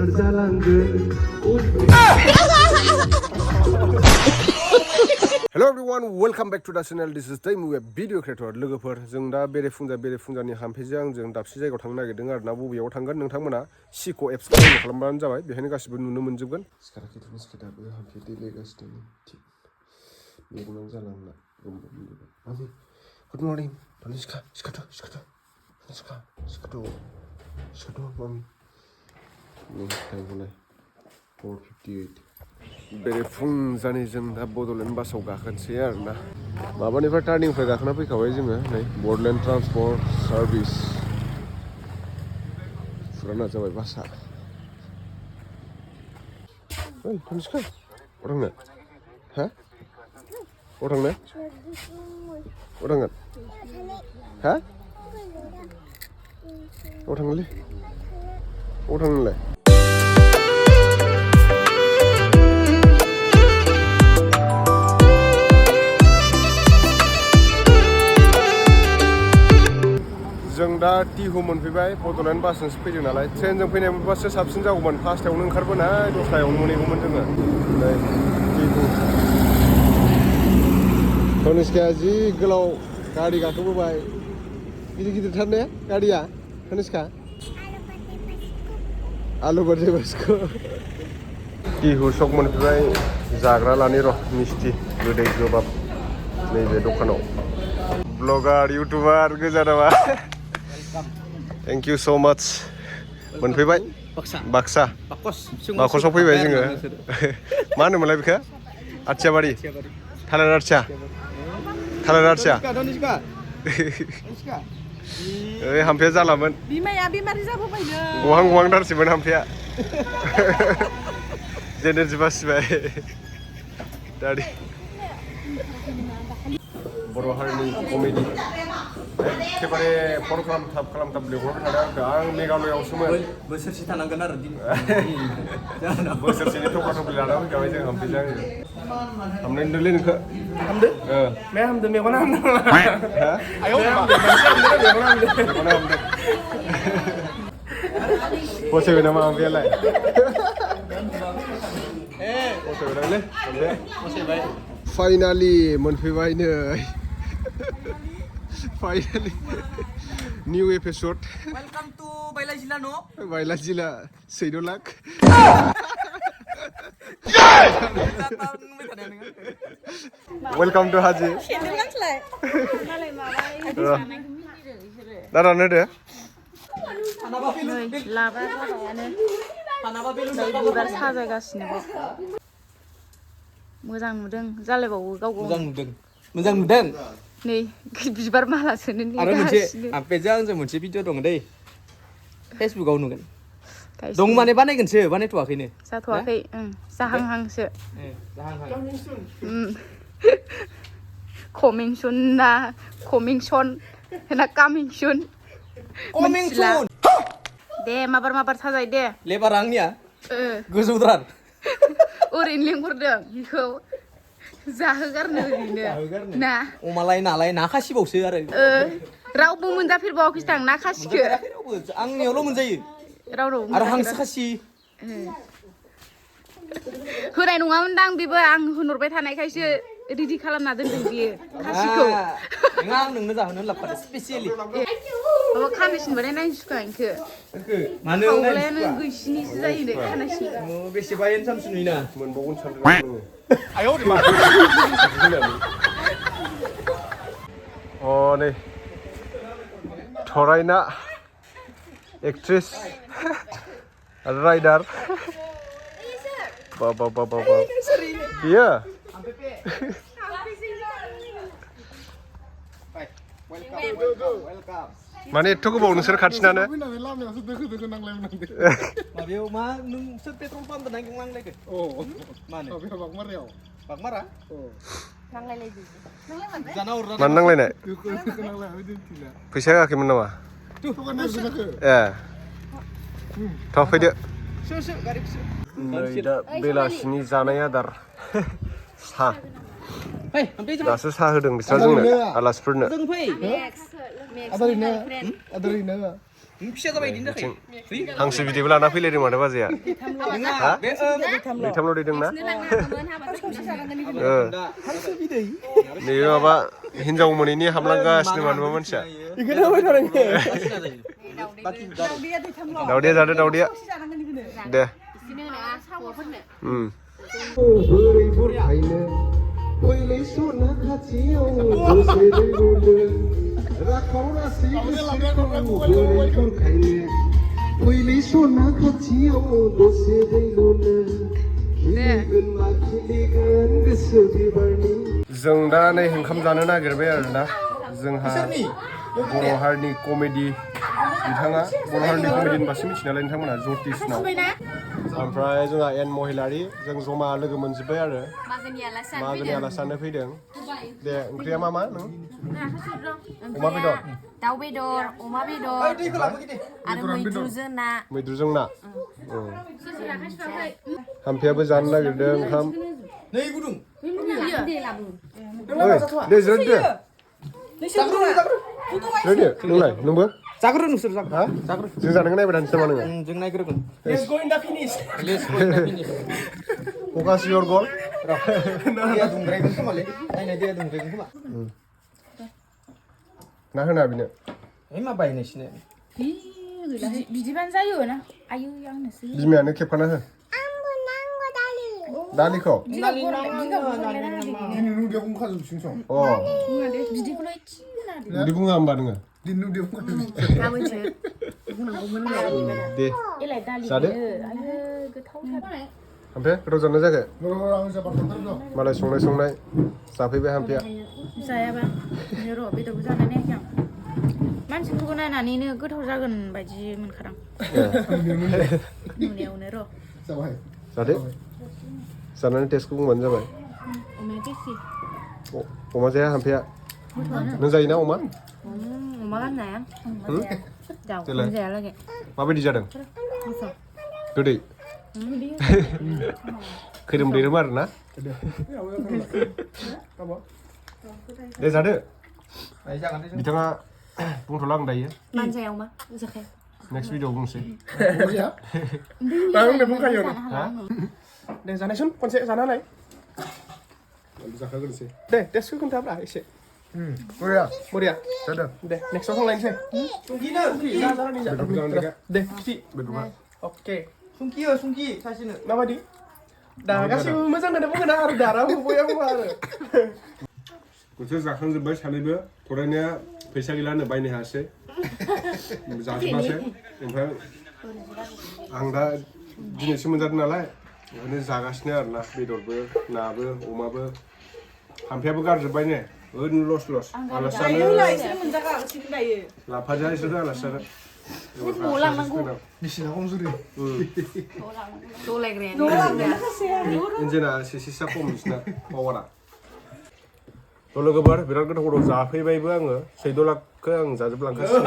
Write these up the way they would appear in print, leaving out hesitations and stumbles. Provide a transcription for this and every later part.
Hello everyone, welcome back to the channel. This is Time with video creator. लोगोफोर जों दा बेरेफुंजानि हामफेजों जों दाबसे जायगायाव थांनो नागिरदों आरो ना बबेयाव थांगोन नोंथांमोना सिक' एप्सखौ डाउनल'ड खालामबानो जाबाय बेहायनो गासिबो नुनो मोनजोबगोन सिखाराखै हामफे देलायगासिनो थिग मेगनाव जालांना मामि गुड मर्निं सिखाथ' मामि नै टाइमखौलाय 4:58 बेरेफुंजानि जों दा बड'लेण्ड बासाव गाखोनोसै आरो ना माबानिफ्राय टार्निंनिफ्राय गाखोना फैखाबाय जोङो नै बड'लेण्ड ट्रान्सपर्ट सार्भिस फुराना जाबाय बासा ओइ थांसै अ थांनो हा अ थांनो अ थांगोन हा अ थांगोनलै अ थांनोलाय जों दा टिहु मोनफैबाय बड'लेण्ड बासजोंसो फैदों नालाय ट्रेनजों फैनाय मोनबासो साबसिन जागौमोन फार्स्टआवनो ओंखारबोनाय दसथायावनो मोनहैगौमोन जोङो नै टिहु तनिष्काया जि गोलाव गारि गाखोबोबाय गिदिरथार ने गारिया तनिष्का आलु बार्थडे बासखौ टिहु सक मोनफैबाय जाग्रा लानि र' मिस्टि गोदै गोबाब नैबे दखानाव ब्लगार इउटुबार गोजा नामा थेंक इउ स' माच मोनफैबाय बाक्सा बाकसाव फैबाय जोङो मा होनोमोनलाय बेखौ आथियाबारि थालिर आथिया ओइ हामफेया जालामोन बिमाया बेमारि जाबोबायनो गहां-गहांथारसैमोन हामफेया जेनेरजि बासिबाय दादि बर' हारिनि कमेडि एखेबारे फन खालामथाब लिंहरबाय थादों आंखौ आं मेघालयआवसोमोन बोसोरसे थानांगोन आरो बोसोरसेनि थफ्ला लाना फैखाबाय जों हामफेजों हामनाय नुदोंलै नोंखौ हामदो मा हामदो मेगना हामदो मेगना हामदो फसायबाय नामा हामफेयालाय फसायबायदांलै हामफे फसायबाय फाइनालि मोनफैबाय नै finally new episode welcome to बायला जिल्ला न' बायला जिल्ला 14 लाख वेलकाम टू हाजी दादा होदो लाबा जाबायानो बिबार साजायगासिनो मोजां नुदों जालायबावो गाव मोजां नुदों नै बिबार माला सोनो आरो मोनसे आपेजों आंजों मोनसे भिडिअ दङ दै फेसबुकाव नुगोन दं माने बानायगोनसो बानायथ'वाखैनो जाथ'वाखै जाहांहांसो कमिं सुन ना कमिं सन ना कामिं सुन दे माबार साजाय दे लेबार आंनिया गोजौद्रार ओरैनो लेंहरदों बेखौ जाहोगारनो ओरैनो ना अमालाय नालाय ना खासिबावसो आरो रावबो मोनजाफेरबावाखैसो दां ना खासिखौ आंनियावल' मोनजायो रावनावबो आरो हांसो खासि होनाय नङामोनदां बेबो आं होनहरबाय थानायखायसो रेडि खालामना दोनदों बियो खासिखौ आं नोंनो जाहोनो लाबोफादों स्पेसियेलि माबा खानाय सिनबाथाय नायनो सुखा इखो मानो खावलायानो गैसिनिसो जायो खानाय सिनबा बेसेबा एनसामसो नुयोना मोनबावगोन सानदों अ नै थरायना एक्ट्रेस राइडार बा बियो माने एथ' गोबाव नोंसोर खाथिनानो माबायाव मा नोंसोर पेट्रल पाम्प नांलायगोन मानो बागमारा मानो नांलायनाय फैसा होआखैमोन नामा ए थ' फैदो नै दा बेलासिनि जानाय आदार साहा दासो साहा होदों बिस्रा जोंनो आलासिफोरनो फिसा जाबाय इदिनि थाखाय हांसो बिदैबो लाना फैलायदों माथो बाजैया हा दैथामल' दैदोंना हांसो बिदै नैबे माबा हिनजाव मोनैनि हाबलांगासिनो मानोबा मानसिया इखोनो होबाय थानांगो दावदैया जादो दावदैया दे जों दा नै ओंखाम जानो नागिरबाय आरोना जोंहा बर' हारिनि कमेडि बिथाङा बर' हारिनि कमेडि होनबासो मिथियो नालाय नोंथांमोना ज्यतिसनाव ओमफ्राय जोंहा एन महिलारि जों जमा लोगो मोनजोब्बाय आरो मागोनि आलासियानो फैदों दे ओंख्रिया मा नों अमा बेदर दाउ बेदर अमा बेदर आरो मैद्रुजों ना हाम्फेयाबो जानो नागिरदों ओंखाम नै गुदुं दे जिरायदो नोंलाय नोंबो जाग्रो नोंसोर जाग्रो जों जानायखौ नायबाय थानोसै नामा नोङो जों नायग्रोगोन लेट्स गो इन दा फिनिश फकास इयर गल दैया दुंद्रायगोन खोमालै नायनाय दैया दुंद्रायगोन खोमा ना होना बिनो ओइ मा बायनायसैनो बिदिबानो जायो ना आयु आंनोसो बिमायानो खेबखाना हो दालिखौ बिदिखौलाय उदै बुङा होमबा नोङो दे जादो हाम्फे गोथाव जानो जायाखै मालाय संनाय जाफैबाय हाम्फेया जायाबा र' बेदरबो जानाय नायाखै आं मानसिफोरखौ नायनानैनो गोथाव जागोन बायदि मोनखादां नुनायावनो र' जादो जानानै टेस्टखौ बुंबानो जाबाय अमाया टेस्टि अमा जाया हाम्फेया नों जायोना अमा अमा गाननाया दाउखौनो जायालागे माबायदि जादों गोदै खैरोम दैरोम आरोना दे जादो बिथाङा बुंथ'ला आं दायो मानजाया अमा जाखाया नेक्स्ट भिडिअ बुंसै दे जानायसुन खनसे जानालाय जाखाग्रोनोसै दे टेस्टखौ खोन्थाब्रा एसे बरिया जादों दे नेक्स्टआव थांलायनोसै दे खि अके सुंखि सासेनो माबायदि दा गासैबो मोजांखौनो बुंगोन आरो दाराबो बया बुङा आरो नोंसोर जाखांजोब्बाय सानैबो फरायनाया फैसा गैलानो बायनो हायासै जाजोबासै ओमफ्राय आं दा दिनैसो मोनजादों नालाय ओंखायनो जागासिनो आरोना बेदरबो नाबो अमाबो हाम्फेयाबो गारजोब्बाय ने ओरैनो लस आलासियानो लाफाजाया इसोरो आलासियानो बिसिना खमजुरि इन्जिना एसेसा खम बिसिना पावारा थ' लोगोफोर बिराद गोथाव जाफैबायबो आङो 14 लाखखौ आं जाजोबलांगासिनो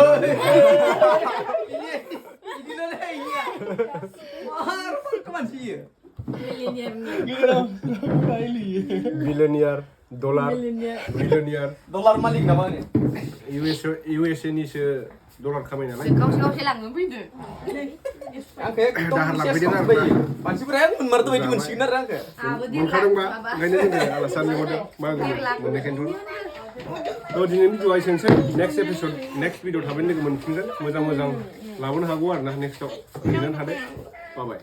बिलियनियार डलार मालिक नामा USA निसो डलार खामाय नालाय गावसे लांनो फैदो दाहार लांफैदों आरो मानसिफोरा मोनमारद बायदि मोनसिगोन आरो आंखो मोनखादोंबा ओंखायनो जोङो आलासियानो लिंहरदों मोननायखायनोथ' दिनैनि भिडिअआ एसेनोसै नेक्स्ट एपिसड नेक्स्ट भिडिअ थाबैनो लोगो मोनफिनगोन मोजां लाबोनो हागौ आरो ना नेक्स्टआव नेनानै थादो बाय